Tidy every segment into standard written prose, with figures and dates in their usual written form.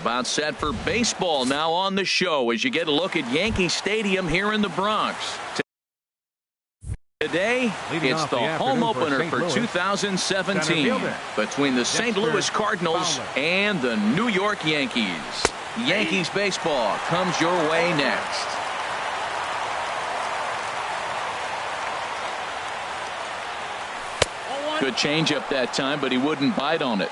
About set for baseball now on the show as you get a look at Yankee Stadium here in the Bronx. Today, it's the home opener for 2017 between the St. Louis Cardinals and the New York Yankees. Yankees baseball comes your way next. Good changeup that time, but he wouldn't bite on it.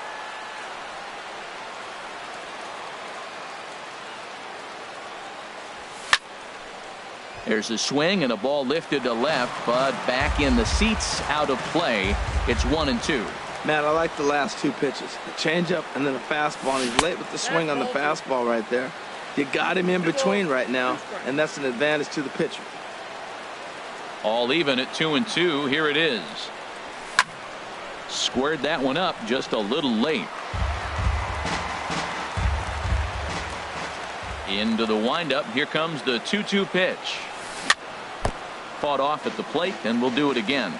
There's a swing and a ball lifted to left, but back in the seats, out of play. It's 1-2. Matt, I like the last two pitches. The changeup and then a fastball. And he's late with the swing on the fastball right there. You got him in between right now, and that's an advantage to the pitcher. All even at 2-2. Here it is. Squared that one up just a little late. Into the windup. Here comes the 2-2 pitch. Fought off at the plate, and we'll do it again.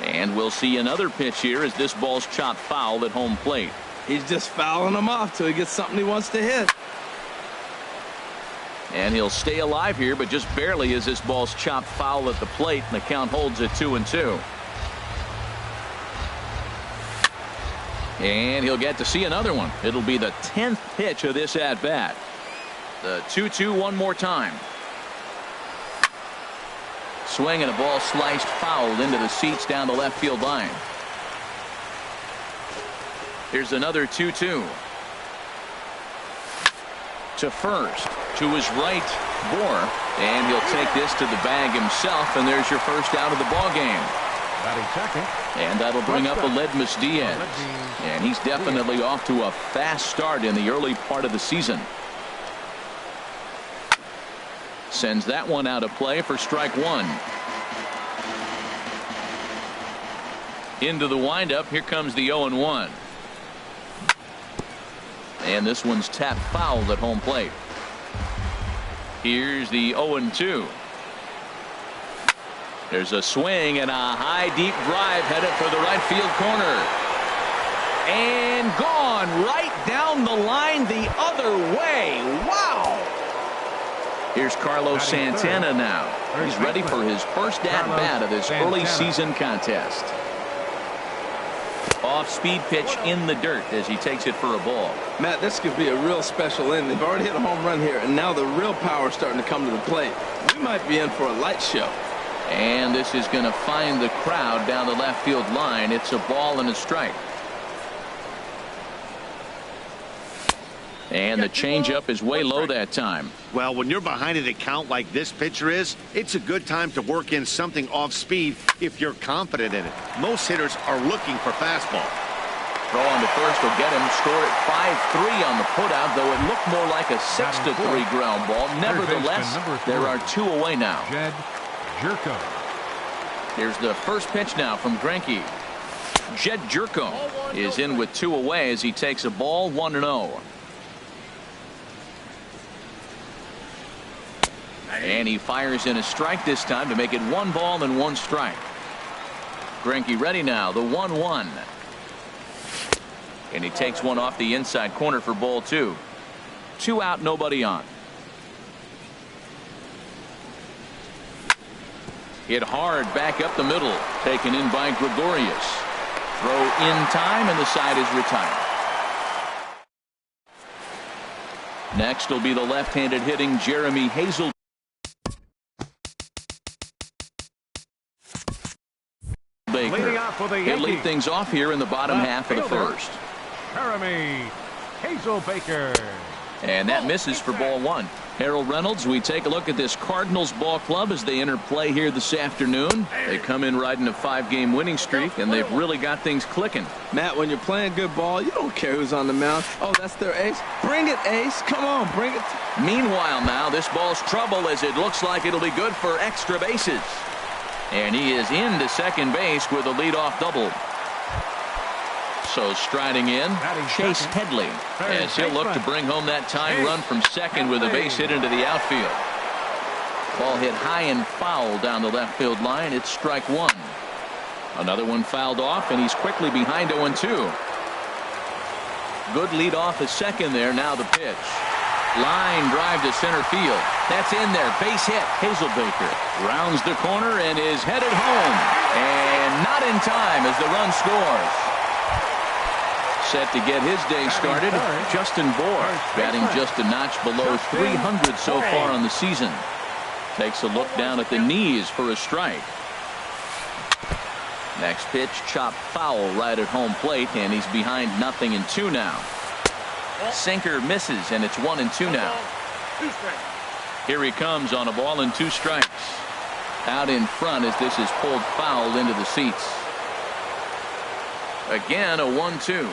And we'll see another pitch here as this ball's chopped foul at home plate. He's just fouling him off till he gets something he wants to hit. And he'll stay alive here, but just barely as this ball's chopped foul at the plate, and the count holds at 2-2. And he'll get to see another one. It'll be the 10th pitch of this at-bat. The 2-2 one more time. Swing and a ball sliced foul into the seats down the left field line. Here's another 2-2. To first, to his right, Bohr, and he'll take this to the bag himself, and there's your first out of the ball game. And that'll bring up Aledmys Diaz, and he's definitely off to a fast start in the early part of the season. Sends that one out of play for strike one. Into the windup. Here comes the 0-1. And this one's tapped foul at home plate. Here's the 0-2. There's a swing and a high deep drive headed for the right field corner. And gone right down the line the other way. Wow. Here's Carlos Santana now. He's ready for his first at-bat of this early season contest. Off-speed pitch in the dirt as he takes it for a ball. Matt, this could be a real special inning. They've already hit a home run here, and now the real power is starting to come to the plate. We might be in for a light show. And this is going to find the crowd down the left field line. It's a ball and a strike. And the changeup is way low that time. Well, when you're behind an account like this pitcher is, it's a good time to work in something off speed if you're confident in it. Most hitters are looking for fastball. Throw on to first will get him. Score at 5-3 on the putout, though it looked more like a 6-3 ground ball. Nevertheless, there are two away now. Here's the first pitch now from Greinke. Jed Jerko is in with two away as he takes a ball 1-0. And he fires in a strike this time to make it 1 ball and 1 strike. Greinke ready now, the 1-1. And he takes one off the inside corner for ball 2. 2 out, nobody on. Hit hard back up the middle. Taken in by Gregorius. Throw in time, and the side is retired. Next will be the left-handed hitting Jeremy Hazel. He'll lead things off here in the bottom half of the first. Jeremy Hazel-Baker. And that misses for ball 1. Harold Reynolds, we take a look at this Cardinals ball club as they enter play here this afternoon. They come in riding a 5-game winning streak, and they've really got things clicking. Matt, when you're playing good ball, you don't care who's on the mound. Oh, that's their ace. Bring it, ace. Come on, bring it. Meanwhile, now this ball's trouble as it looks like it'll be good for extra bases. And he is into second base with a leadoff double. So striding in, Chase Headley, as he'll look to bring home that tying run from second with a base hit into the outfield. Ball hit high and foul down the left field line. It's strike one. Another one fouled off, and he's quickly behind 0-2. Good lead off at second there. Now the pitch. Line drive to center field. That's in there. Base hit. Hazelbaker rounds the corner and is headed home. And not in time as the run scores. Set to get his day started, Justin Bohr, batting just a notch below 300 so far on the season. Takes a look down at the knees for a strike. Next pitch, chopped foul right at home plate, and he's behind 0-2 now. Sinker misses, and it's 1-2 now. Here he comes on a ball and 2 strikes. Out in front as this is pulled foul into the seats. Again, a 1-2.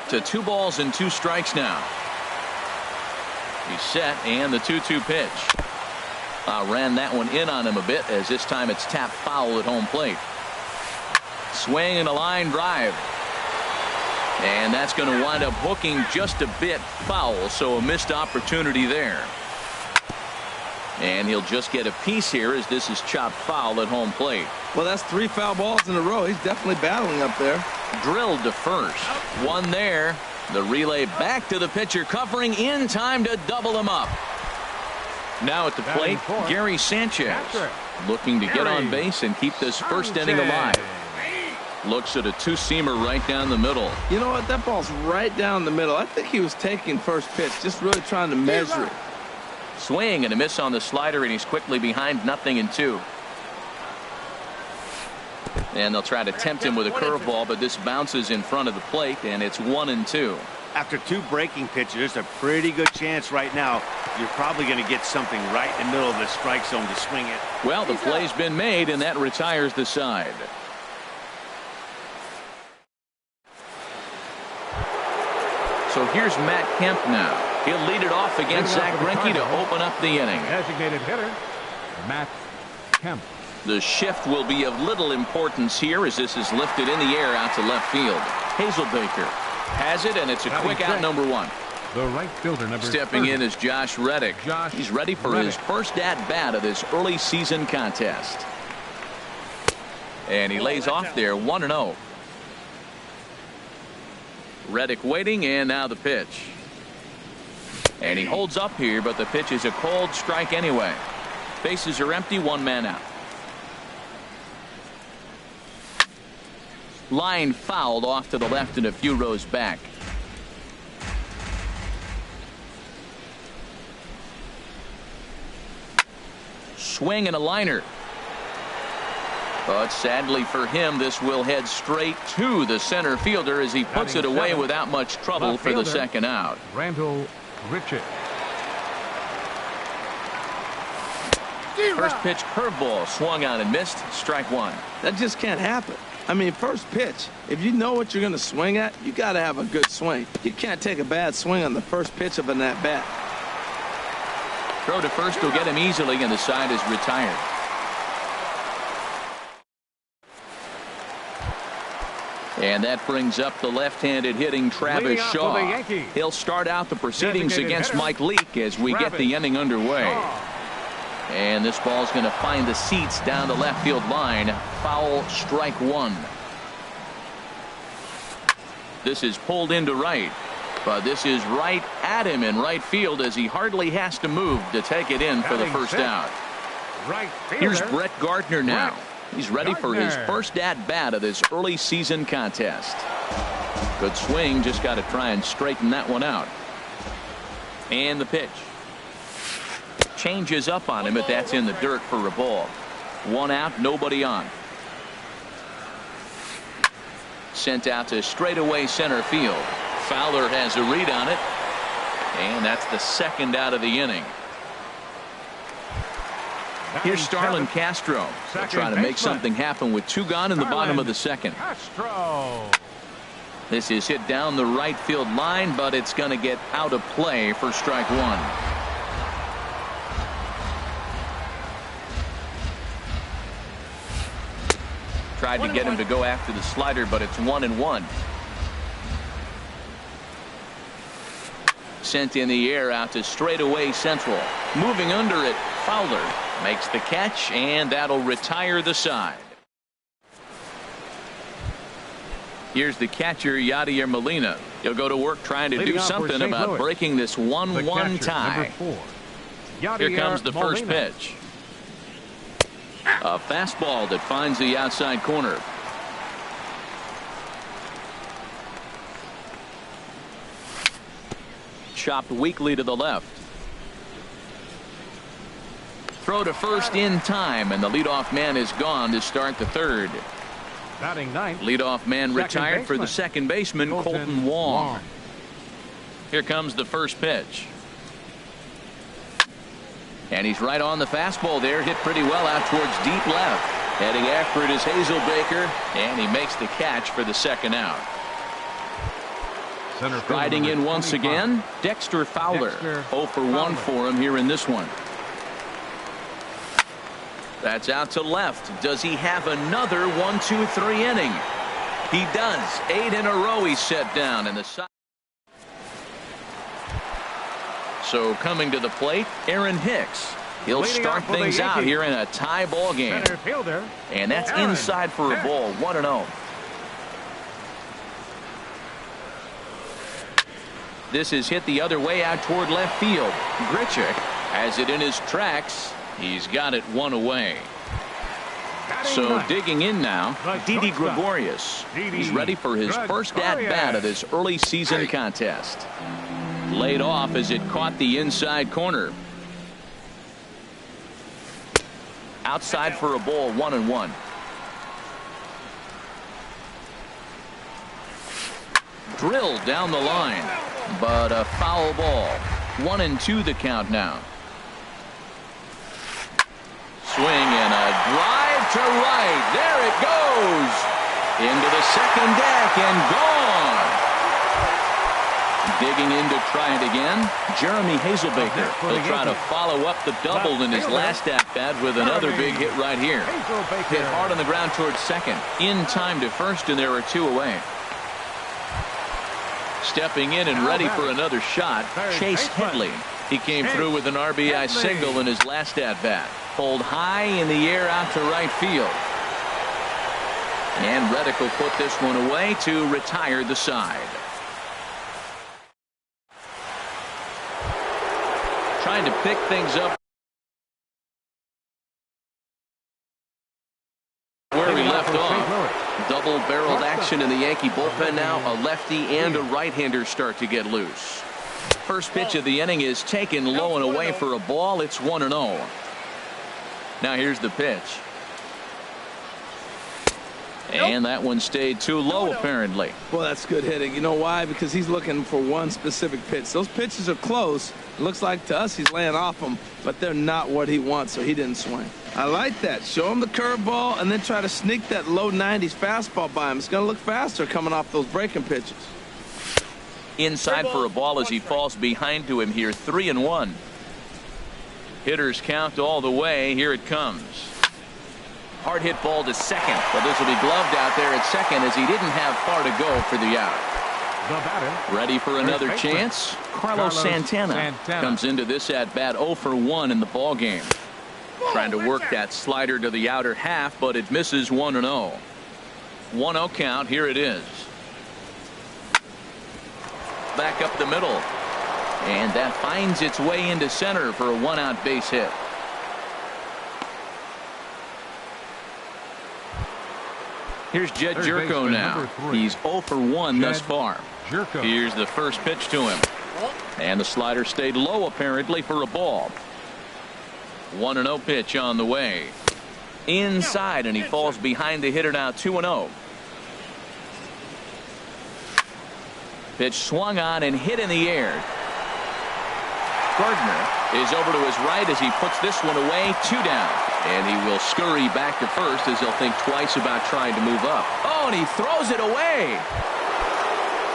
To 2 balls and 2 strikes now. He's set, and the 2-2 pitch. Ran that one in on him a bit, as this time it's tapped foul at home plate. Swing and a line drive. And that's going to wind up hooking just a bit foul, so a missed opportunity there. And he'll just get a piece here as this is chopped foul at home plate. Well, that's 3 foul balls in a row. He's definitely battling up there. Drilled to first. One there. The relay back to the pitcher, covering in time to double him up. Now at the plate, Gary Sanchez looking to get on base and keep this first inning alive. Looks at a 2-seamer right down the middle. You know what? That ball's right down the middle. I think he was taking first pitch, just really trying to measure it. Swing and a miss on the slider, and he's quickly behind 0-2. And they'll try to tempt him with a curveball, but this bounces in front of the plate, and it's 1-2. After 2 breaking pitches, there's a pretty good chance right now you're probably going to get something right in the middle of the strike zone to swing it. Well, the play's been made, and that retires the side. So here's Matt Kemp now. He'll lead it off against Zach Greinke to open up the inning. Designated hitter, Matt Kemp. The shift will be of little importance here as this is lifted in the air out to left field. Hazelbaker has it, and it's a quick out, number 1. The right fielder, number Stepping 30. in is Josh Reddick. He's ready for his first at-bat of this early season contest. And he lays off there, 1-0. Reddick waiting, and now the pitch. And he holds up here, but the pitch is a cold strike anyway. Bases are empty, 1 man out. Line fouled off to the left and a few rows back. Swing and a liner. But sadly for him, this will head straight to the center fielder as he puts it away without much trouble for the second out. Randall Richard. First pitch curveball swung on and missed. Strike 1. That just can't happen. I mean, first pitch, if you know what you're going to swing at, you got to have a good swing. You can't take a bad swing on the first pitch of an at-bat. Throw to first will get him easily, and the side is retired. And that brings up the left-handed hitting Travis Shaw. He'll start out the proceedings against Mike Leake as we get the inning underway. And this ball's going to find the seats down the left field line. Foul, strike 1. This is pulled into right. But this is right at him in right field as he hardly has to move to take it in for the first out. Here's Brett Gardner now. He's ready for his first at-bat of this early season contest. Good swing, just got to try and straighten that one out. And the pitch. Changes up on him, but that's in the dirt for a ball. 1 out, nobody on. Sent out to straightaway center field. Fowler has a read on it, and that's the second out of the inning. Here's Starlin Castro. They'll try to make something happen with 2 gone in the bottom of the second. This is hit down the right field line, but it's going to get out of play for strike 1. Tried to get him to go after the slider, but it's 1-1. Sent in the air out to straightaway central. Moving under it, Fowler makes the catch, and that'll retire the side. Here's the catcher, Yadier Molina. He'll go to work trying to do something about breaking this 1-1 tie. Here comes the first pitch. A fastball that finds the outside corner. Chopped weakly to the left. Throw to first in time, and the leadoff man is gone to start the third. Batting ninth. Leadoff man retired for the second baseman, Colton Wong. Here comes the first pitch. And he's right on the fastball there. Hit pretty well out towards deep left. Heading after it is Hazelbaker, and he makes the catch for the second out. Striding in once again, Dexter Fowler. 0 for 1 for him here in this one. That's out to left. Does he have another 1-2-3 inning? He does. 8 in a row he's set down in the side. So coming to the plate, Aaron Hicks. He'll start things out here in a tie ball game. And that's inside for a ball. 1-0. This is hit the other way out toward left field. Grichuk has it in his tracks. He's got it one away. So digging in now, Didi Gregorius. He's ready for his first at-bat of this early season contest. Laid off as it caught the inside corner. Outside for a ball, 1-1. Drilled down the line, but a foul ball. 1-2 the count now. Swing and a drive to right. There it goes. Into the second deck and gone. Digging in to try it again, Jeremy Hazelbaker. He'll try to follow up the double in his last at-bat with another big hit right here. Hit hard on the ground towards second. In time to first, and there are 2 away. Stepping in and ready for another shot, Chase Headley. He came through with an RBI single in his last at-bat. Pulled high in the air out to right field. And Reddick will put this one away to retire the side. Trying to pick things up where we left off. Double-barreled action in the Yankee bullpen now. A lefty and a right-hander start to get loose. First pitch of the inning is taken low and away for a ball. It's 1-0. Now here's the pitch. And that one stayed too low, apparently. Well, that's good hitting. You know why? Because he's looking for one specific pitch. Those pitches are close. It looks like to us he's laying off them, but they're not what he wants, so he didn't swing. I like that. Show him the curveball and then try to sneak that low 90s fastball by him. It's going to look faster coming off those breaking pitches. Inside for a ball as he falls behind to him here. 3-1. Hitters count all the way. Here it comes. Hard hit ball to second, but this will be gloved out there at second as he didn't have far to go for the out. Ready for another chance. Carlos Santana comes into this at bat 0 for 1 in the ball game. Trying to work that slider to the outer half, but it misses. 1-0. 1-0 count. Here it is. Back up the middle, and that finds its way into center for a 1-out base hit. Here's Jed Jerko now. He's 0 for 1 thus far. Here's the first pitch to him. And the slider stayed low apparently for a ball. 1-0 pitch on the way. Inside, and he falls behind the hitter now. 2-0. Pitch swung on and hit in the air. Gardner is over to his right as he puts this one away. 2 down. And he will scurry back to first as he'll think twice about trying to move up. Oh, and he throws it away.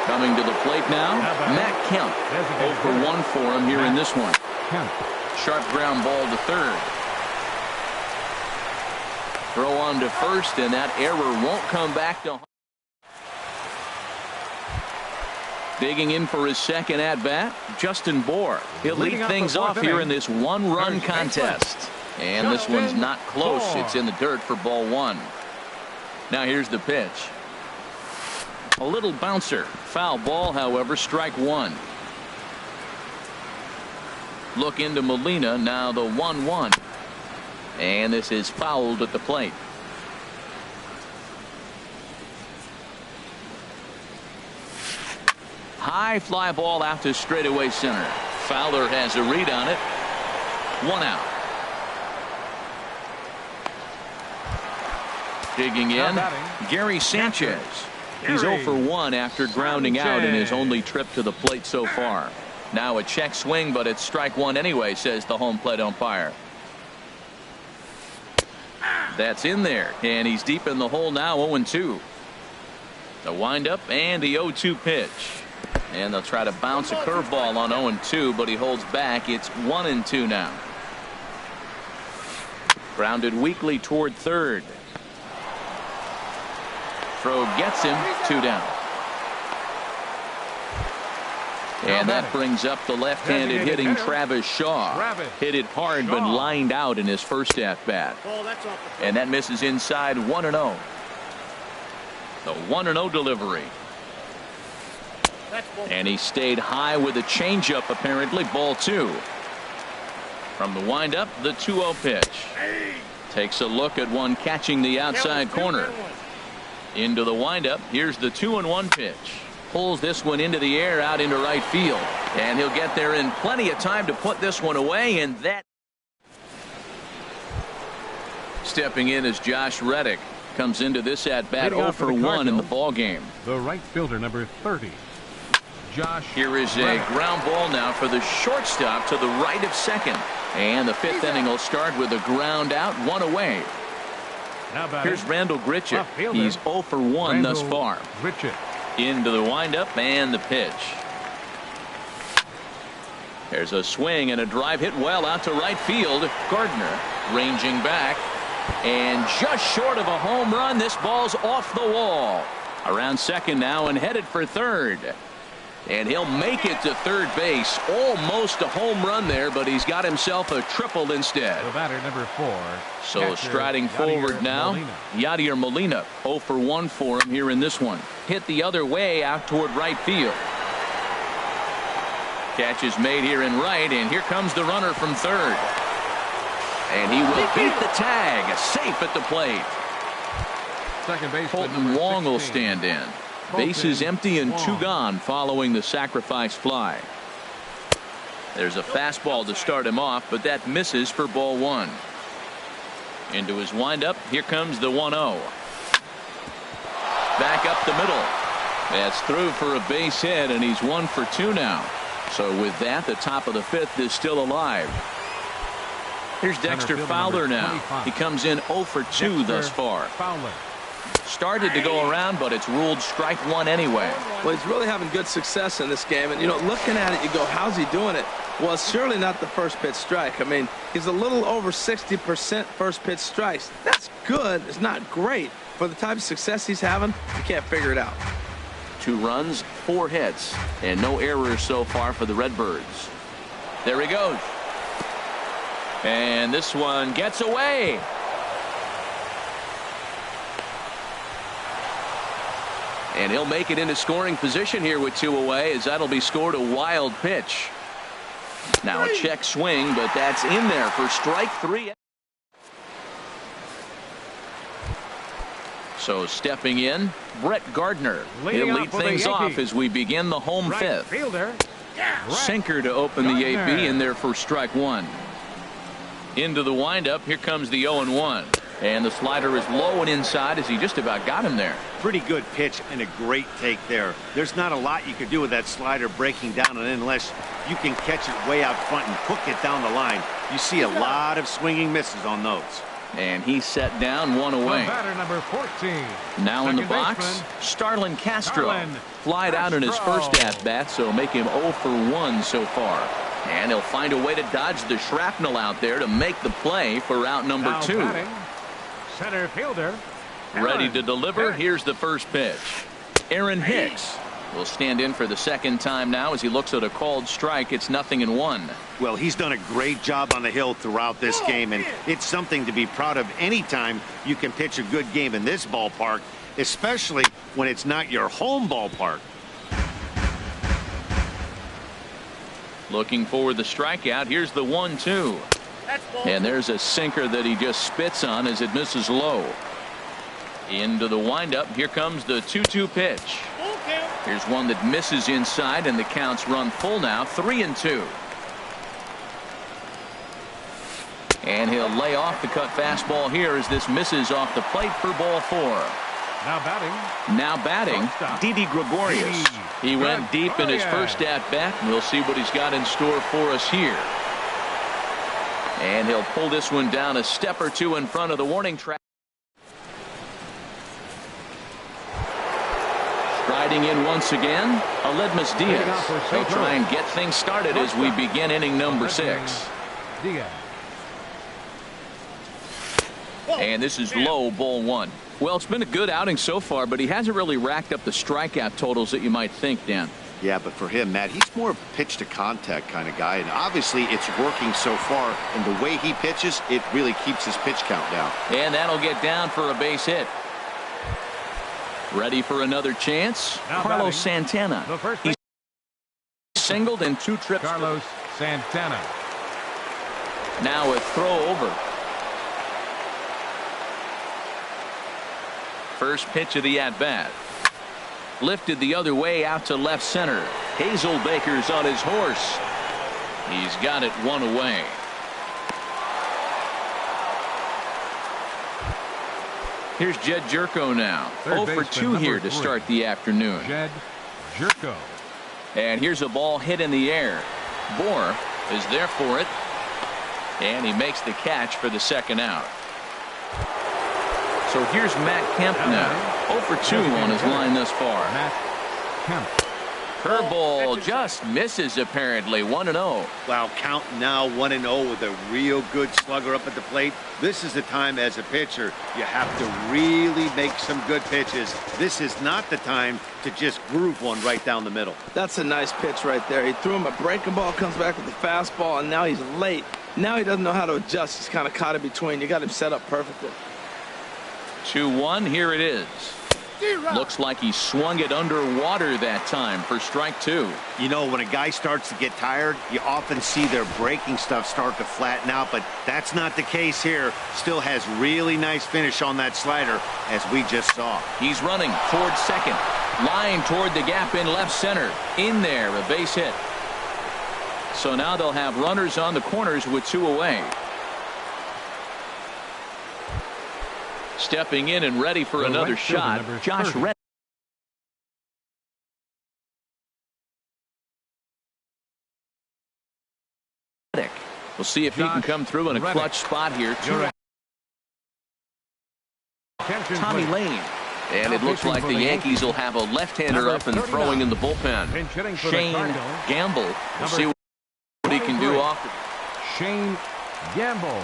Coming to the plate now, Matt Kemp. 0 for 1 for him here in this one. Sharp ground ball to third. Throw on to first, and that error won't come back to. Digging in for his second at-bat, Justin Bohr. He'll lead things off here in this one-run contest. And this one's not close. It's in the dirt for ball one. Now here's the pitch. A little bouncer. Foul ball, however, strike one. Look into Molina, now the 1-1. And this is fouled at the plate. High fly ball out to straightaway center. Fowler has a read on it. 1 out. Digging in, Gary Sanchez. He's 0 for 1 after grounding out in his only trip to the plate so far. Now a check swing, but it's strike one anyway, says the home plate umpire. That's in there, and he's deep in the hole now, 0-2. The windup and the 0-2 pitch. And they'll try to bounce a curveball on 0-2, but he holds back. It's 1-2 now. Grounded weakly toward third. Throw gets him, 2 down. And that brings up the left-handed hitting Travis Shaw. Hit it hard but lined out in his first at-bat. And that misses inside 1-0. The 1-0 delivery. And he stayed high with a changeup, apparently. Ball 2. From the windup, the 2-0 pitch. Takes a look at one catching the outside corner. Into the windup. Here's the 2-1 pitch. Pulls this one into the air out into right field. And he'll get there in plenty of time to put this one away. And that. Stepping in is Josh Reddick. Comes into this at bat 0 for 1 in the ball game. The right fielder, number 30. Josh Here is a ground ball now for the shortstop to the right of second. And the 5th inning will start with a ground out, 1 away. Here's Randall Grichuk. He's 0 for 1 thus far. Into the windup and the pitch. There's a swing and a drive hit well out to right field. Gardner ranging back. And just short of a home run. This ball's off the wall. Around second now and headed for third. And he'll make it to third base. Almost a home run there, but he's got himself a triple instead. The batter, number 4. So striding forward now, Yadier Molina. 0 for 1 for him here in this one. Hit the other way out toward right field. Catch is made here in right, and here comes the runner from third. And he will beat the tag. Safe at the plate. Second base. Colton Wong will stand in. Bases empty and 2 gone following the sacrifice fly. There's a fastball to start him off, but that misses for ball 1. Into his windup. Here comes the 1-0. Back up the middle. That's through for a base hit, and he's 1 for 2 now. So with that, the top of the 5th is still alive. Here's Dexter Fowler now. He comes in 0 for 2 thus far. Started to go around, but it's ruled strike one anyway. Well, he's really having good success in this game. And, you know, looking at it, you go, how's he doing it? Well, it's surely not the first pitch strike. I mean, he's a little over 60% first pitch strikes. That's good. It's not great. For the type of success he's having, you can't figure it out. 2 runs, 4 hits, and no errors so far for the Redbirds. There he goes. And this one gets away. And he'll make it into scoring position here with 2 away, as that'll be scored a wild pitch. Now a check swing, but that's in there for strike 3. So stepping in, Brett Gardner. He'll lead things off as we begin the home 5th. Sinker to open the 8B in there for strike 1. Into the windup. Here comes the 0-1. And the slider is low and inside as he just about got him there. Pretty good pitch and a great take there. There's not a lot you can do with that slider breaking down, and unless you can catch it way out front and hook it down the line, you see a lot of swinging misses on those. And he's set down 1 away. Batter number 14. Now in the box, Starlin Castro. Flied out in his first at-bat, so make him 0 for 1 so far. And he'll find a way to dodge the shrapnel out there to make the play for out number 2. Center fielder. Ready to deliver. Here's the first pitch. Aaron Hicks. will stand in for the second time now as he looks at a called strike. It's 0-1. Well, he's done a great job on the hill throughout this game, and it's something to be proud of anytime you can pitch a good game in this ballpark, especially when it's not your home ballpark. Looking for the strikeout. Here's the 1-2. And there's a sinker that he just spits on as it misses low. Into the windup. Here comes the 2-2 pitch. Here's one that misses inside, and the counts run full now. 3-2. And he'll lay off the cut fastball here as this misses off the plate for ball 4. Now batting, Didi Gregorius. He went deep in his first at-bat, and we'll see what he's got in store for us here. And he'll pull this one down a step or two in front of the warning track. Striding in once again, Aledmus Diaz. He'll try and get things started as we begin inning number 6. And this is low, ball 1. Well, it's been a good outing so far, but he hasn't really racked up the strikeout totals that you might think, Dan. Yeah, but for him, Matt, he's more of a pitch to contact kind of guy, and obviously it's working so far, and the way he pitches, it really keeps his pitch count down. And that'll get down for a base hit. Ready for another chance? Carlos Santana. He's singled in 2 trips. Carlos Santana. Now a throw over. First pitch of the at-bat. Lifted the other way out to left center. Hazelbaker's on his horse. He's got it 1 away. Here's Jed Jerko now. 0 for 2 here to start the afternoon. Jed Jerko. And here's a ball hit in the air. Bohr is there for it. And he makes the catch for the second out. So here's Matt Kemp now. 0 for 2 on his line thus far. Matt Kemp. Curveball just misses apparently. 1-0. Wow, count now 1-0 with a real good slugger up at the plate. This is the time as a pitcher you have to really make some good pitches. This is not the time to just groove one right down the middle. That's a nice pitch right there. He threw him a breaking ball, comes back with a fastball, and now he's late. Now he doesn't know how to adjust. He's kind of caught in between. You got him set up perfectly. 2-1. Here it is. Looks like he swung it underwater that time for strike 2. You know, when a guy starts to get tired, you often see their breaking stuff start to flatten out, but that's not the case here. Still has really nice finish on that slider, as we just saw. He's running toward second. Line toward the gap in left center. In there, a base hit. So now they'll have runners on the corners with 2 away. Stepping in and ready for another shot, Josh Reddick. We'll see if he can come through in a clutch spot here. Tommy Lane. And it looks like the Yankees will have a left-hander up and throwing in the bullpen. Shane Gamble. We'll see what he can do off. Shane Gamble.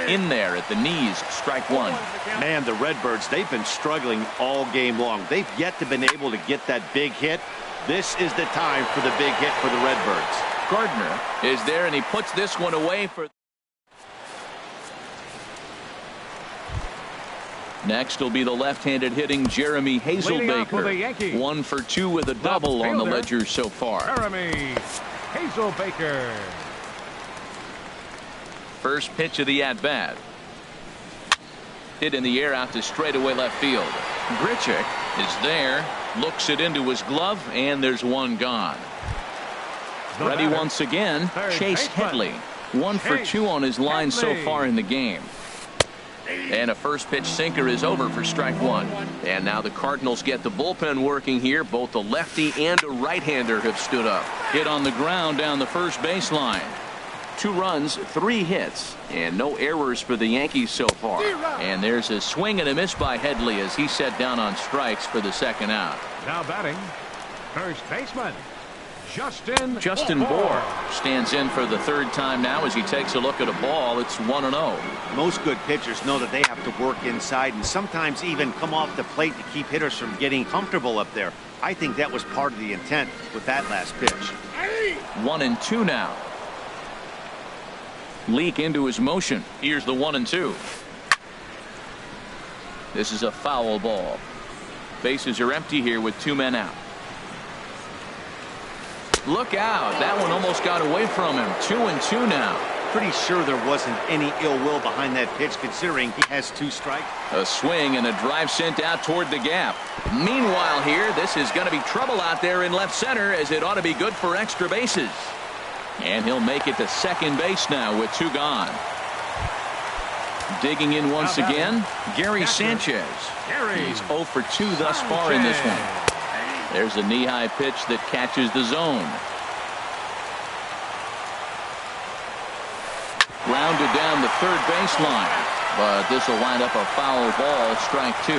In there at the knees, strike 1. Man, the Redbirds, they've been struggling all game long. They've yet to been able to get that big hit. This is the time for the big hit for the Redbirds. Gardner is there, and he puts this one away for. Next will be the left-handed hitting Jeremy Hazelbaker. 1 for 2 with a double on the ledger so far. Jeremy Hazelbaker. First pitch of the at-bat. Hit in the air out to straightaway left field. Grichuk is there, looks it into his glove, and there's one gone. Ready once again, Chase Headley. 1 for 2 on his line so far in the game. And a first pitch sinker is over for strike 1. And now the Cardinals get the bullpen working here. Both a lefty and a right-hander have stood up. Hit on the ground down the first baseline. 2 runs, 3 hits, and no errors for the Yankees so far. And there's a swing and a miss by Headley as he set down on strikes for the second out. Now batting, first baseman, Justin Bohr stands in for the 3rd time now as he takes a look at a ball. It's 1-0. Most good pitchers know that they have to work inside and sometimes even come off the plate to keep hitters from getting comfortable up there. I think that was part of the intent with that last pitch. 1-2 now. Leak into his motion. Here's the 1-2. This is a foul ball. Bases are empty here with 2 men out. Look out. That one almost got away from him. 2-2 now. Pretty sure there wasn't any ill will behind that pitch, considering he has 2 strikes. A swing and a drive sent out toward the gap. Meanwhile here, this is going to be trouble out there in left center, as it ought to be good for extra bases. And he'll make it to second base now with 2 gone. Digging in once again, Gary Sanchez. He's 0 for 2 thus far in this one. There's a knee-high pitch that catches the zone. Grounded down the third baseline, but this will wind up a foul ball, strike 2.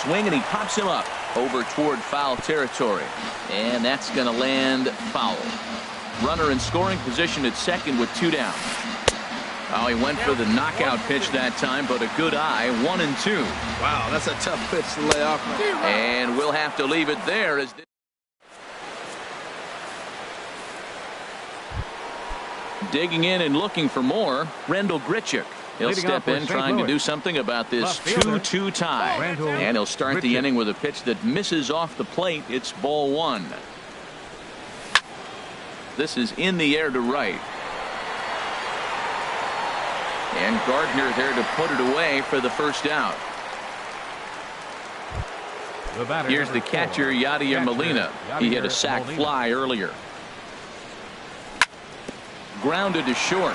Swing, and he pops him up over toward foul territory, and that's going to land foul. Runner in scoring position at second with 2 down. Oh, he went for the knockout pitch that time, but a good eye. 1-2. Wow, that's a tough pitch to lay off. And we'll have to leave it there as digging in and looking for more, Rendell Grichuk. He'll step in trying to do something about this 2-2 tie. And he'll start the inning with a pitch that misses off the plate. It's ball 1. This is in the air to right. And Gardner there to put it away for the first out. Here's the catcher, Yadier Molina. He hit a sac fly earlier. Grounded to short.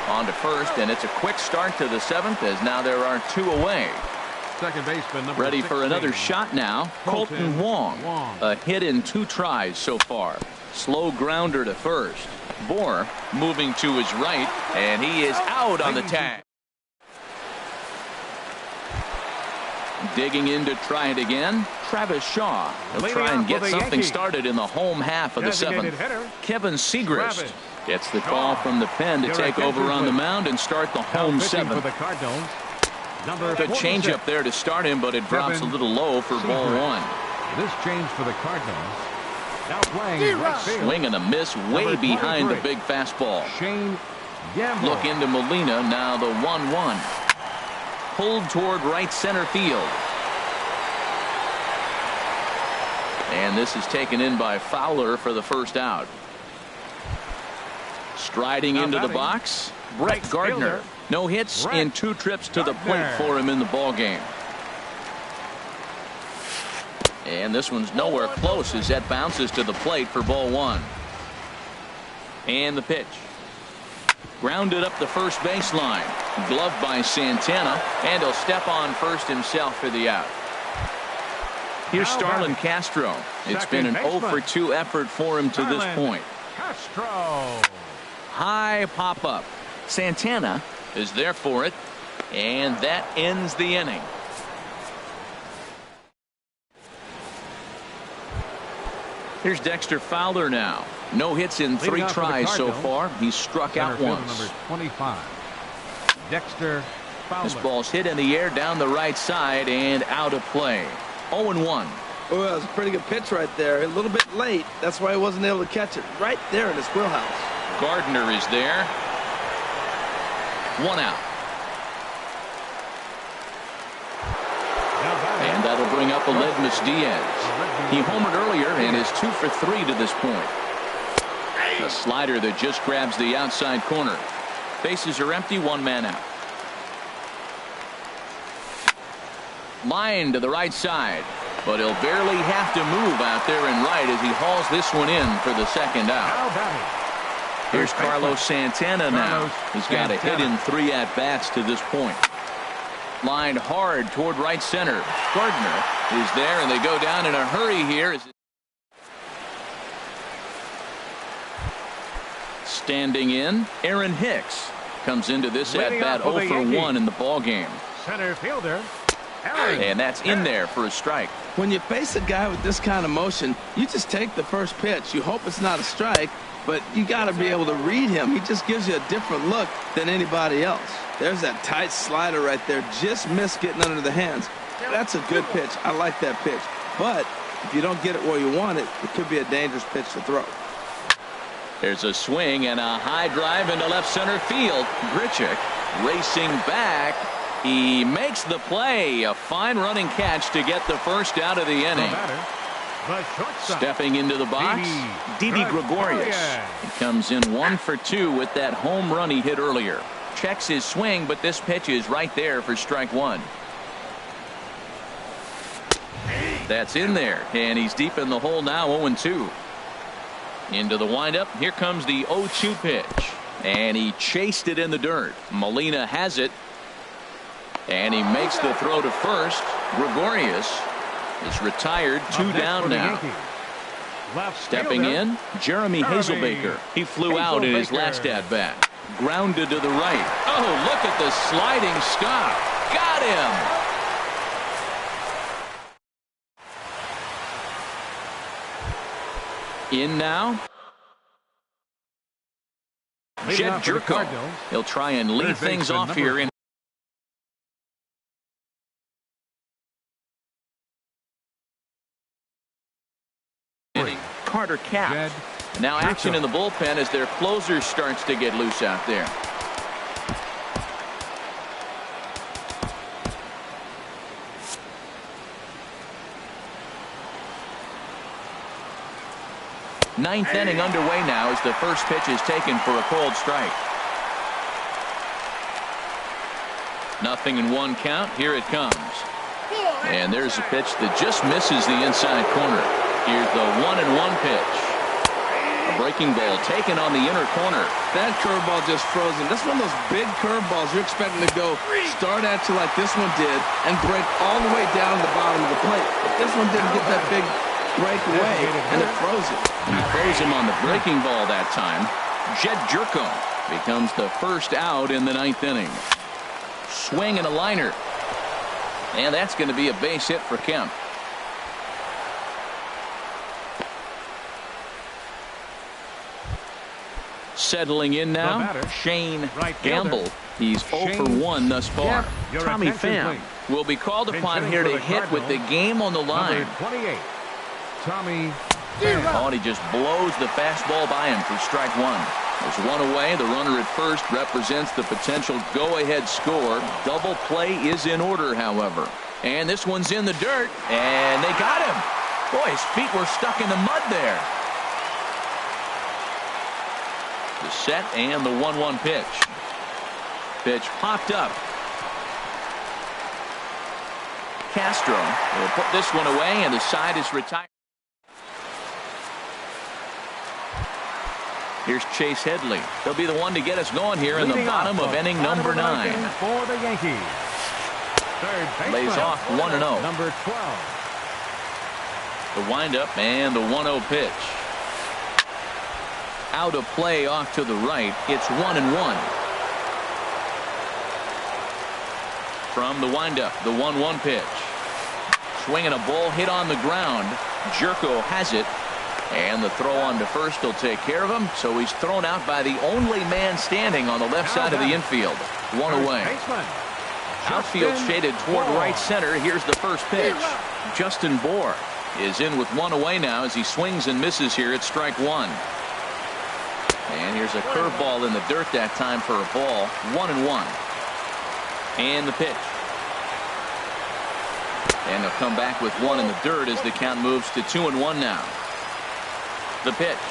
On to first, and it's a quick start to the 7th, as now there are 2 away. Second baseman number Ready 16. for another shot now. Colton Wong. A hit in 2 tries so far. Slow grounder to first. Bohr moving to his right, and he is out on the tag. Digging in to try it again, Travis Shaw. He'll try and get something started in the home half of the 7th. Kevin Segrist gets the call from the pen to take over on the mound and start the home 7th. Good changeup there to start him, but it drops a little low for ball 1. This change for the Cardinals. Now playing right field. Swing and a miss way behind the big fastball. Shane Gamble. Look into Molina, now the 1-1. Pulled toward right center field. And this is taken in by Fowler for the first out. Striding into the box, Brett Gardner. No hits in 2 trips to the plate for him in the ball game. And this one's nowhere close as that bounces to the plate for ball 1. And the pitch. Grounded up the first baseline. Gloved by Santana, and he'll step on first himself for the out. Here's Starlin Castro. It's been an 0 for 2 effort for him to this point. Castro. High pop up. Santana is there for it, and that ends the inning. Here's Dexter Fowler now. No hits in 3 tries so far. He's struck out once. Number 25. Dexter Fowler. This ball's hit in the air down the right side and out of play. 0-1. Oh, that was a pretty good pitch right there. A little bit late. That's why he wasn't able to catch it. Right there in his wheelhouse. Gardner is there. 1 out. And that'll bring up Aledmus Diaz. He homered earlier and is 2 for 3 to this point. A slider that just grabs the outside corner. Bases are empty, 1 man out. Line to the right side, but he'll barely have to move out there in right as he hauls this one in for the second out. Here's Carlos Santana now. He's got a hit in 3 at-bats to this point. Lined hard toward right center. Gardner is there, and they go down in a hurry here. Standing in, Aaron Hicks comes into this at-bat 0 for 1 in the ball game. Center fielder. And that's in there for a strike. When you face a guy with this kind of motion, you just take the first pitch. You hope it's not a strike, but you got to be able to read him. He just gives you a different look than anybody else. There's that tight slider right there. Just missed getting under the hands. That's a good pitch. I like that pitch. But if you don't get it where you want it, it could be a dangerous pitch to throw. There's a swing and a high drive into left center field. Grichuk racing back. He makes the play. A fine running catch to get the first out of the inning. Stepping into the box, Didi Gregorius. He comes in 1 for 2 with that home run he hit earlier. Checks his swing, but this pitch is right there for strike one. That's in there, and he's deep in the hole now, 0-2. Into the windup. Here comes the 0-2 pitch, and he chased it in the dirt. Molina has it, and he makes the throw to first. Gregorius is retired, 2 down now. Stepping in, Jeremy Hazelbaker. He flew out in his last at-bat. Grounded to the right. Oh, look at the sliding stop. Got him. In now, Jed Jerko. He'll try and lead things off here in Carter Cap. Now action in the bullpen as their closer starts to get loose out there. Ninth inning underway now as the first pitch is taken for a cold strike. 0-1 count. Here it comes. And there's a pitch that just misses the inside corner. Here's the 1-1 pitch. A breaking ball taken on the inner corner. That curveball just frozen. That's one of those big curveballs you're expecting to go start at you like this one did and break all the way down to the bottom of the plate. But this one didn't get that big break away, and it froze it. He froze him on the breaking ball that time. Jed Jerko becomes the first out in the 9th inning. Swing and a liner. And that's going to be a base hit for Kemp. Settling in now, Shane Gamble. He's 0 for 1 thus far. Tommy Pham will be called upon here to hit with the game on the line. Tommy. Oh, and he just blows the fastball by him for strike one. There's one away. The runner at first represents the potential go-ahead score. Double play is in order, however. And this one's in the dirt, and they got him. Boy, his feet were stuck in the mud there. The set and the 1-1 pitch. Pitch popped up. Castro will put this one away, and the side is retired. Here's Chase Headley. He'll be the one to get us going here in the bottom of inning number 9. For the Yankees. Lays off 1-0. Number 12. The windup and the 1-0 pitch. Out of play off to the right. It's 1-1. From the windup, the 1-1 pitch. Swinging a ball hit on the ground. Jerko has it. And the throw on to first will take care of him. So he's thrown out by the only man standing on the left side of the infield. One away. Outfield shaded toward right center. Here's the first pitch. Justin Bohr is in with one away now as he swings and misses here at strike one. And here's a curveball in the dirt that time for a ball. 1-1. And the pitch. And they'll come back with one in the dirt as the count moves to 2-1 now. The pitch.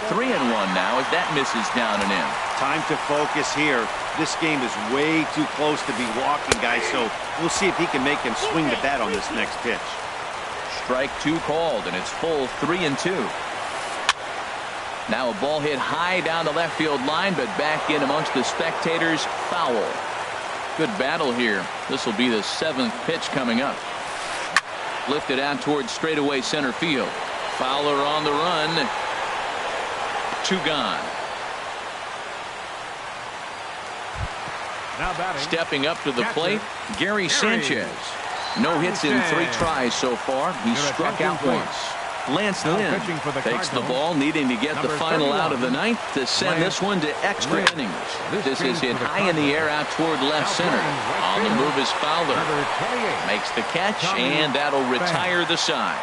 3-1 now as that misses down and in. Time to focus here. This game is way too close to be walking, guys, so we'll see if he can make him swing the bat on this next pitch. Strike two called, and it's full 3-2. Now a ball hit high down the left field line, but back in amongst the spectators. Foul. Good battle here. This will be the 7th pitch coming up. Lifted out towards straightaway center field. Fowler on the run. 2 gone. Now batting. Stepping up to the Catcher, plate, Gary Sanchez. No hits in 3 tries so far. He struck out once. Lance Now Lynn pitching for the takes the Cardinals. ball, needing to get the Number final 31, out of the ninth to send Lance this one to extra Lynn. innings. This This is change hit for the high in the Cardinals. air out toward left Now center. playing right On the field, move is Fowler. Number 28. Makes the catch, Tommy and that'll retire Pham. the side.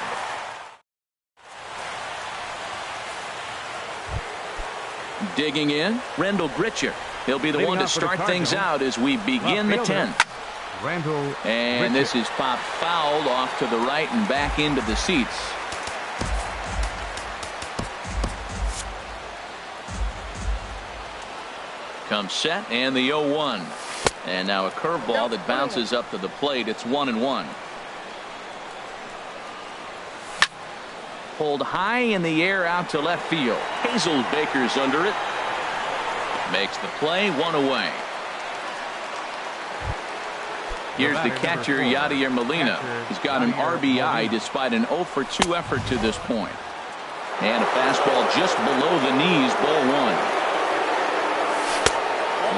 Digging in, Rendell Gritcher. He'll be the Leading one to off for the start things Cardinals. out as we begin the Left fielder, 10th. Randall And Richard. this is popped fouled off to the right and back into the seats. Comes set and the 0-1. And now a curveball that bounces up to the plate. It's 1-1. Pulled high in the air out to left field. Hazelbaker's under it. Makes the play, 1 away. Here's the catcher, Yadier Molina. He's got an RBI despite an 0 for 2 effort to this point. And a fastball just below the knees, ball 1.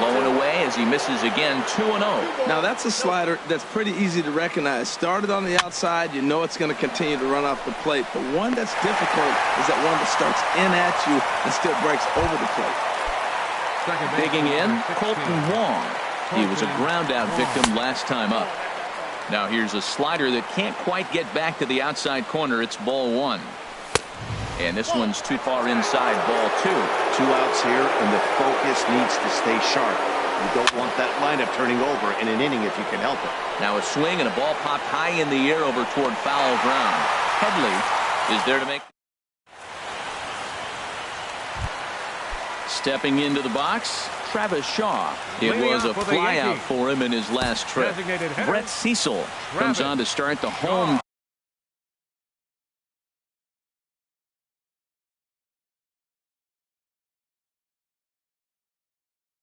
Low and away as he misses again, 2-0. Now that's a slider that's pretty easy to recognize. Started on the outside, you know it's going to continue to run off the plate. The one that's difficult is that one that starts in at you and still breaks over the plate. Digging in, Colton Wong. He was a ground out victim last time up. Now here's a slider that can't quite get back to the outside corner. It's ball 1. And this one's too far inside, ball 2. 2 outs here, and the focus needs to stay sharp. You don't want that lineup turning over in an inning if you can help it. Now a swing and a ball popped high in the air over toward foul ground. Headley is there to make. Stepping into the box, Travis Shaw. It Leading was a off for the flyout Yankees. for him in his last trip. Designated hitter, Brett Cecil comes Travis on to start the Shaw. home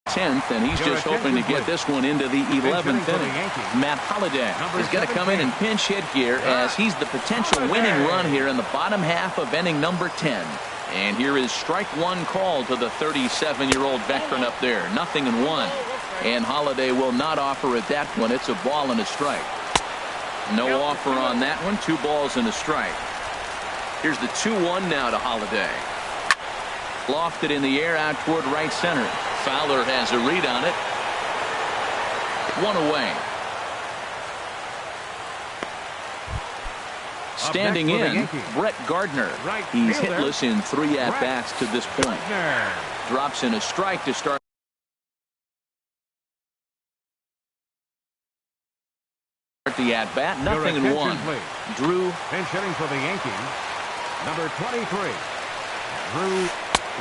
10th, and he's Your just hoping to attention, get please. this one into the 11th hitting for the inning. Yankees. Matt Holliday Number is going to come in 17. and pinch hit here as he's the potential winning run here in the bottom half of inning number 10. And here is strike 1 call to the 37-year-old veteran up there. 0-1. And Holliday will not offer at that one. It's a ball and a strike. No offer on that one. 2 balls and a strike. Here's the 2-1 now to Holliday. Lofted in the air out toward right center. Fowler has a read on it. 1 away. Standing next for the in, Yankees. Brett Gardner. Right He's fielder, hitless in 3 at-bats to this point. Gardner. Drops in a strike to start the at-bat. Your 0-1. attention, please. Drew. Pinch hitting for the Yankees. Number 23. Drew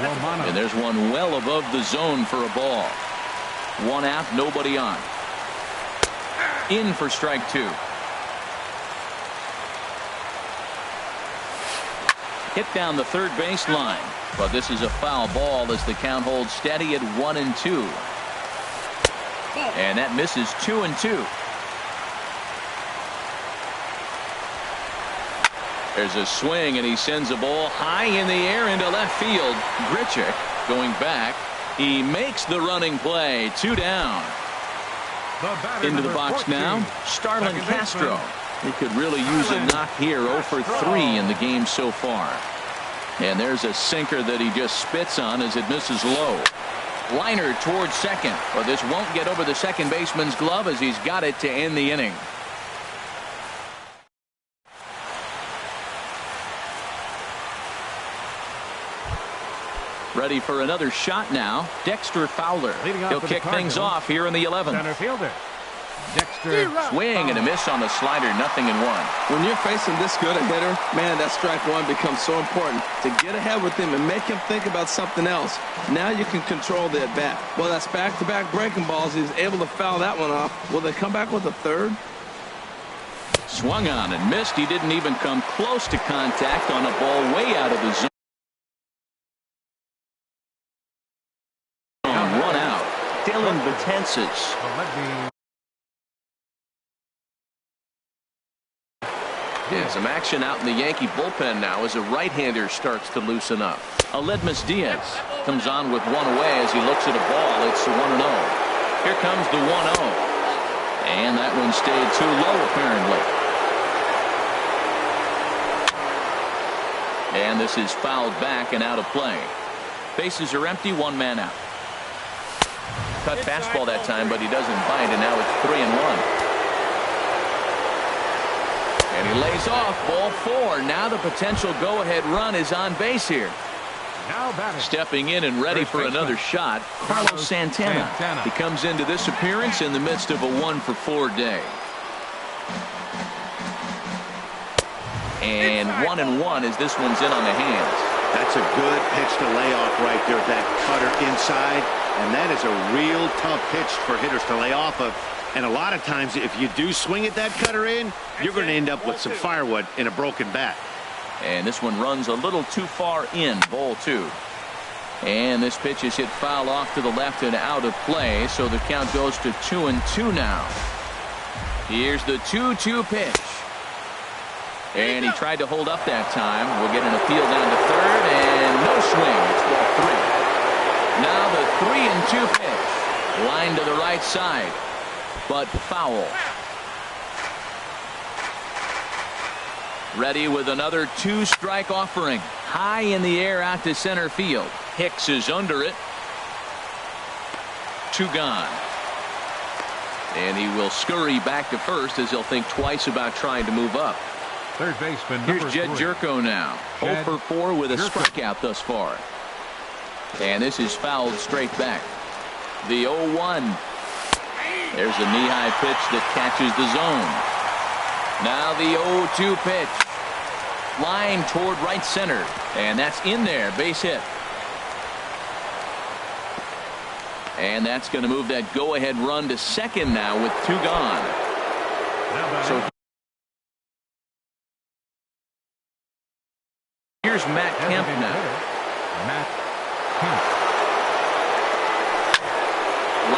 Romano. And there's one well above the zone for a ball. 1 out, nobody on. In for strike 2. Hit down the third base line, but this is a foul ball as the count holds steady at 1-2. And that misses 2-2. There's a swing and he sends a ball high in the air into left field. Grichuk going back. He makes the running play. 2 down. Into the box 14, now, Starlin second Castro. baseman. He could really use a knock here. 0 for 3 in the game so far. And there's a sinker that he just spits on as it misses low. Liner towards second, but this won't get over the second baseman's glove as he's got it to end the inning. Ready for another shot now. Dexter Fowler. Leading off He'll for the kick things Cardinals. off here in the 11th. Center fielder. Dexter. Swing and a miss on the slider. 0-1. When you're facing this good a hitter, man, that strike 1 becomes so important to get ahead with him and make him think about something else. Now you can control the at-bat. Well, that's back-to-back breaking balls. He's able to foul that one off. Will they come back with a third? Swung on and missed. He didn't even come close to contact on a ball way out of the zone. Run out. Dylan Betances. And some action out in the Yankee bullpen now as a right-hander starts to loosen up. Aledmus Diaz comes on with 1 away as he looks at a ball. It's 1-0. Here comes the 1-0. And that one stayed too low, apparently. And this is fouled back and out of play. Bases are empty, one man out. Cut fastball that time, but he doesn't bite, and now it's 3-1. And he lays off, ball 4. Now the potential go-ahead run is on base here. Now batting. Stepping in and ready for another shot, Carlos Santana. He comes into this appearance in the midst of a 1-for-4 day. And 1-1 as this one's in on the hands. That's a good pitch to lay off right there, that cutter inside. And that is a real tough pitch for hitters to lay off of. And a lot of times, if you do swing at that cutter in, you're going to end up with some firewood in a broken bat. And this one runs a little too far in, ball 2. And this pitch is hit foul off to the left and out of play, so the count goes to 2-2 now. Here's the 2-2 pitch. And he tried to hold up that time. We'll get an appeal down to third, and no swing. It's ball 3. Now the 3-2 pitch. Line to the right side, but foul. Ready with another 2-strike offering. High in the air out to center field. Hicks is under it. 2 gone. And he will scurry back to first as he'll think twice about trying to move up. Third baseman, Here's number Jed 3. Jerko now. 0 for 4 with a strikeout thus far. And this is fouled straight back. The 0-1. There's a knee-high pitch that catches the zone. Now the 0-2 pitch. Line toward right center. And that's in there. Base hit. And that's going to move that go-ahead run to second now with 2 gone. So here's Matt Kemp now. Matt Kemp.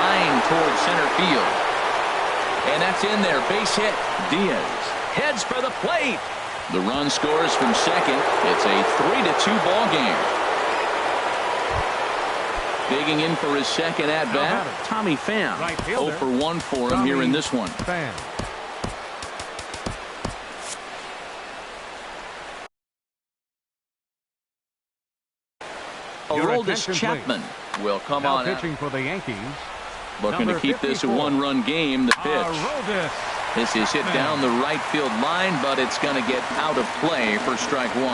Line toward center field. And that's in there. Base hit. Diaz heads for the plate. The run scores from second. It's a 3-2 ball game. Digging in for his second at-bat, Tommy Pham. 0 for 1 for him here in this one. Pham. Aroldis Chapman will come Now on out. pitching for the Yankees. Looking to keep this a 1-run game. The pitch. Aroldis. This is hit down the right field line, but it's going to get out of play for strike 1.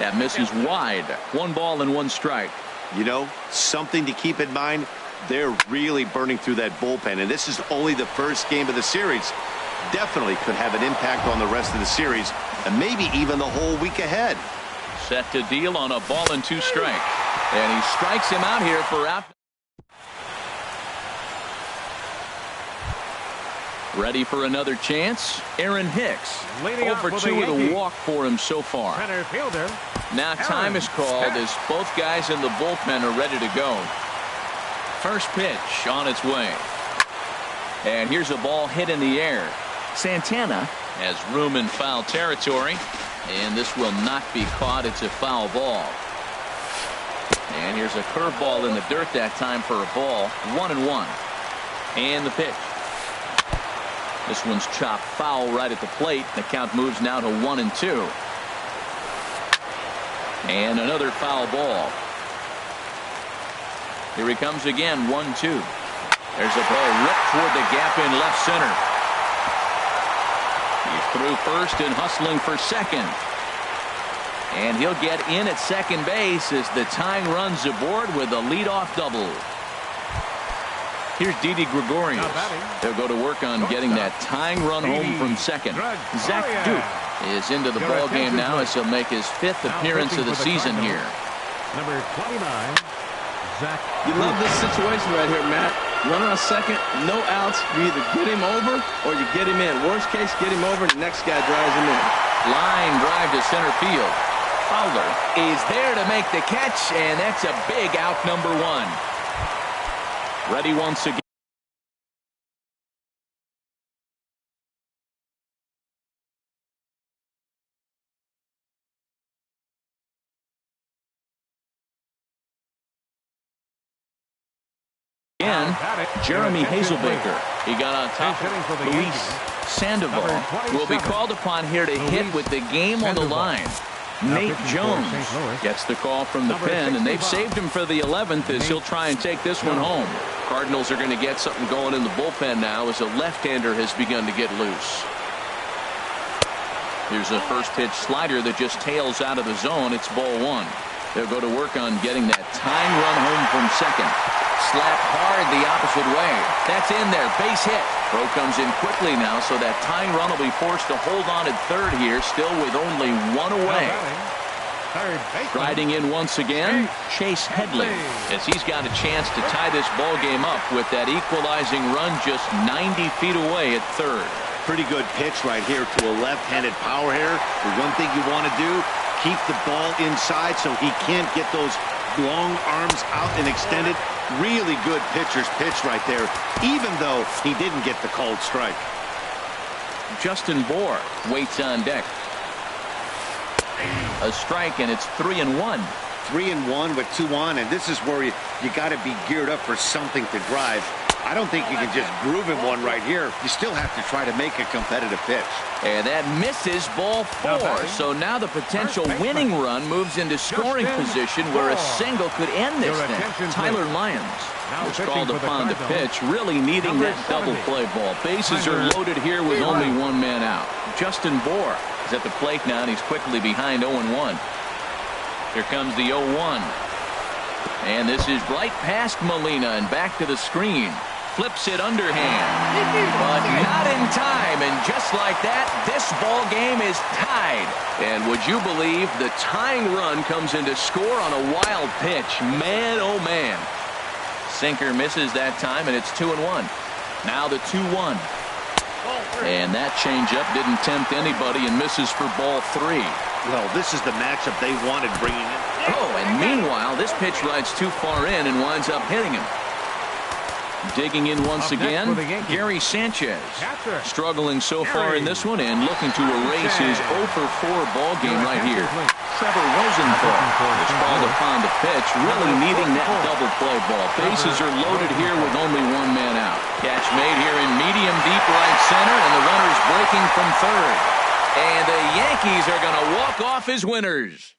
That misses wide. 1 ball and 1 strike. You know, something to keep in mind, they're really burning through that bullpen, and this is only the first game of the series. Definitely could have an impact on the rest of the series, and maybe even the whole week ahead. Set to deal on a ball and 2 strike. And he strikes him out here for out. Ready for another chance. Aaron Hicks. 0 for 2 with a walk for him so far. Center fielder. Now time is called as both guys in the bullpen are ready to go. First pitch on its way. And here's a ball hit in the air. Santana has room in foul territory. And this will not be caught. It's a foul ball. And here's a curveball in the dirt that time for a ball. 1-1. And the pitch. This one's chopped foul right at the plate. The count moves now to 1-2. And another foul ball. Here he comes again. 1-2. There's a ball ripped toward the gap in left center. He's through first and hustling for second. And he'll get in at second base as the tying runs aboard with a leadoff double. Here's Didi Gregorius. They'll go to work on getting that tying run home from second. Zach Duke is into the ball game now as he'll make his 5th appearance of the season here. Number 29, Zach. You love this situation right here, Matt. Runner on second, no outs. You either get him over or you get him in. Worst case, get him over, the next guy drives him in. Line drive to center field. Fowler is there to make the catch, and that's a big out, number 1. Ready once again. Jeremy Hazelbaker. He got on top of Luis Sandoval. Will be called upon here to hit with the game on the line. Nate Jones gets the call from the pen, and they've saved him for the 11th as he'll try and take this one home. Cardinals are going to get something going in the bullpen now as a left-hander has begun to get loose. Here's a first pitch slider that just tails out of the zone. It's ball one. They'll go to work on getting that tying run home from second. Slapped hard the opposite way. That's in there. Base hit. Throw comes in quickly now, so that tying run will be forced to hold on at third here, still with only one away. Riding in once again, Chase Headley, as he's got a chance to tie this ball game up with that equalizing run just 90 feet away at third. Pretty good pitch right here to a left-handed power hitter. The one thing you want to do, keep the ball inside so he can't get those long arms out and extended. Really good pitcher's pitch right there, even though he didn't get the called strike. Justin Bour waits on deck. A strike, and it's 3-1. 3-1 with 2 on, and this is where you got to be geared up for something to drive. I don't think you can just groove him one right here. You still have to try to make a competitive pitch. And that misses, ball 4. So now the potential winning run moves into scoring position where a single could end this thing. Tyler Lyons was called upon to pitch, really needing that double play ball. Bases are loaded here with only one man out. Justin Bour is at the plate now, and he's quickly behind 0-1. Here comes the 0-1. And this is right past Molina and back to the screen. Flips it underhand, but not in time, and just like that, this ball game is tied. And would you believe the tying run comes into score on a wild pitch? Man, oh man. Sinker misses that time, and it's 2-1. Now the 2-1. And that changeup didn't tempt anybody and misses for ball 3. Well, this is the matchup they wanted bringing in. Oh, and meanwhile, this pitch rides too far in and winds up hitting him. Digging in once again, Gary Sanchez. Struggling so far in this one and looking to erase his 0-for-4 ball game right here. Trevor Rosenthal is called upon to pitch, really needing that double play ball. Bases are loaded here with only one man out. Catch made here in medium deep right center, and the runner's breaking from third. And the Yankees are going to walk off as winners.